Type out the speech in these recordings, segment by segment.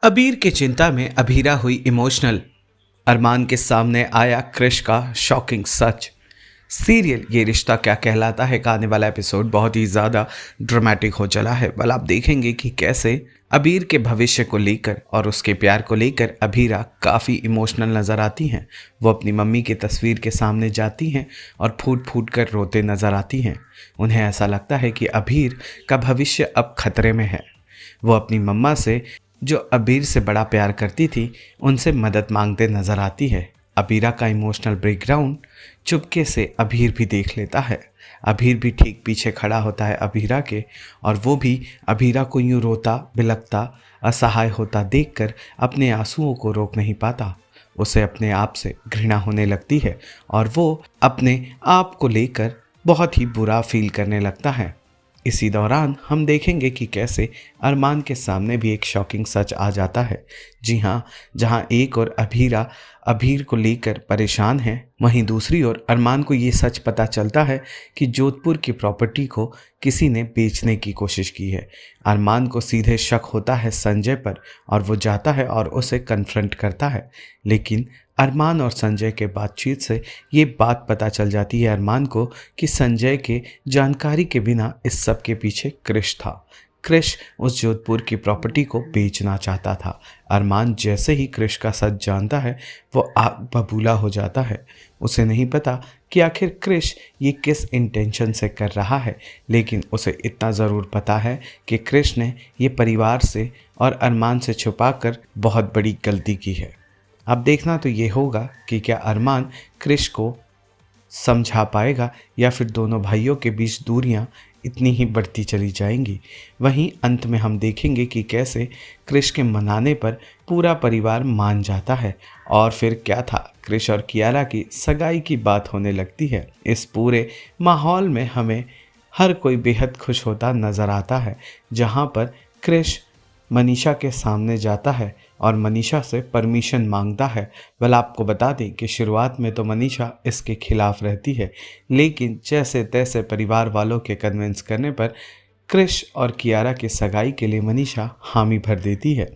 अबीर की चिंता में अभीरा हुई इमोशनल। अरमान के सामने आया क्रिश का शॉकिंग सच। सीरियल ये रिश्ता क्या कहलाता है का आने वाला एपिसोड बहुत ही ज़्यादा ड्रामेटिक हो चला है। बल आप देखेंगे कि कैसे अबीर के भविष्य को लेकर और उसके प्यार को लेकर अभीरा काफ़ी इमोशनल नज़र आती हैं। वो अपनी मम्मी की तस्वीर के सामने जाती हैं और फूट फूट कर रोते नज़र आती हैं। उन्हें ऐसा लगता है कि अबीर का भविष्य अब खतरे में है। वो अपनी मम्मा से, जो अबीर से बड़ा प्यार करती थी, उनसे मदद मांगते नजर आती है। अबीरा का इमोशनल ब्रेकडाउन चुपके से अबीर भी देख लेता है। अबीर भी ठीक पीछे खड़ा होता है अबीरा के, और वो भी अबीरा को यूं रोता बिलखता असहाय होता देखकर अपने आंसुओं को रोक नहीं पाता। उसे अपने आप से घृणा होने लगती है और वो अपने आप को लेकर बहुत ही बुरा फील करने लगता है। इसी दौरान हम देखेंगे कि कैसे अरमान के सामने भी एक शॉकिंग सच आ जाता है। जी हाँ, जहाँ एक और अभीरा अभीर को लेकर परेशान है, वहीं दूसरी ओर अरमान को ये सच पता चलता है कि जोधपुर की प्रॉपर्टी को किसी ने बेचने की कोशिश की है। अरमान को सीधे शक होता है संजय पर और वो जाता है और उसे कन्फ्रंट करता है। लेकिन अरमान और संजय के बातचीत से ये बात पता चल जाती है अरमान को कि संजय के जानकारी के बिना इस सब के पीछे क्रिश था। क्रिश उस जोधपुर की प्रॉपर्टी को बेचना चाहता था। अरमान जैसे ही क्रिश का सच जानता है, वो आग बबूला हो जाता है। उसे नहीं पता कि आखिर क्रिश ये किस इंटेंशन से कर रहा है, लेकिन उसे इतना ज़रूर पता है कि क्रिश ने ये परिवार से और अरमान से छुपाकर बहुत बड़ी गलती की है। अब देखना तो ये होगा कि क्या अरमान क्रिश को समझा पाएगा या फिर दोनों भाइयों के बीच दूरियां इतनी ही बढ़ती चली जाएंगी। वहीं अंत में हम देखेंगे कि कैसे क्रिश के मनाने पर पूरा परिवार मान जाता है और फिर क्या था, क्रिश और कियारा की सगाई की बात होने लगती है। इस पूरे माहौल में हमें हर कोई बेहद खुश होता नज़र आता है, जहां पर क्रिश मनीषा के सामने जाता है और मनीषा से परमिशन मांगता है। वेल आपको बता दें कि शुरुआत में तो मनीषा इसके खिलाफ रहती है, लेकिन जैसे तैसे परिवार वालों के कन्विंस करने पर क्रिश और कियारा की सगाई के लिए मनीषा हामी भर देती है।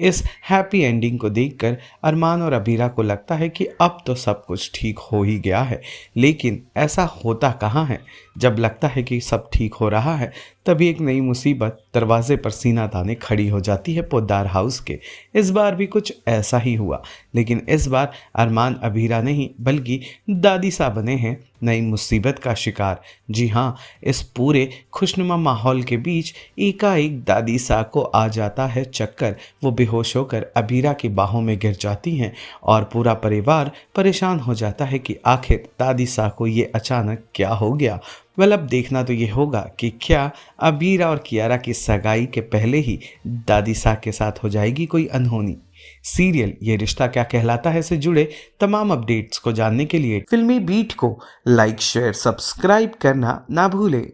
इस हैप्पी एंडिंग को देखकर अरमान और अबीरा को लगता है कि अब तो सब कुछ ठीक हो ही गया है, लेकिन ऐसा होता कहाँ है। जब लगता है कि सब ठीक हो रहा है, तभी एक नई मुसीबत दरवाजे पर सीना ताने खड़ी हो जाती है पोद्दार हाउस के। इस बार भी कुछ ऐसा ही हुआ, लेकिन इस बार अरमान अबीरा नहीं बल्कि दादी सा बने हैं नई मुसीबत का शिकार। जी हाँ, इस पूरे खुशनुमा माहौल के बीच एकाएक दादी सा को आ जाता है चक्कर। वो बेहोश होकर अबीरा की बाहों में गिर जाती हैं और पूरा परिवार परेशान हो जाता है कि आखिर दादी सा को ये अचानक क्या हो गया। वेल अब देखना तो ये होगा कि क्या अबीरा और कियारा की सगाई के पहले ही दादी सा के साथ हो जाएगी कोई अनहोनी। सीरियल ये रिश्ता क्या कहलाता है से जुड़े तमाम अपडेट्स को जानने के लिए फिल्मी बीट को लाइक शेयर सब्सक्राइब करना ना भूलें।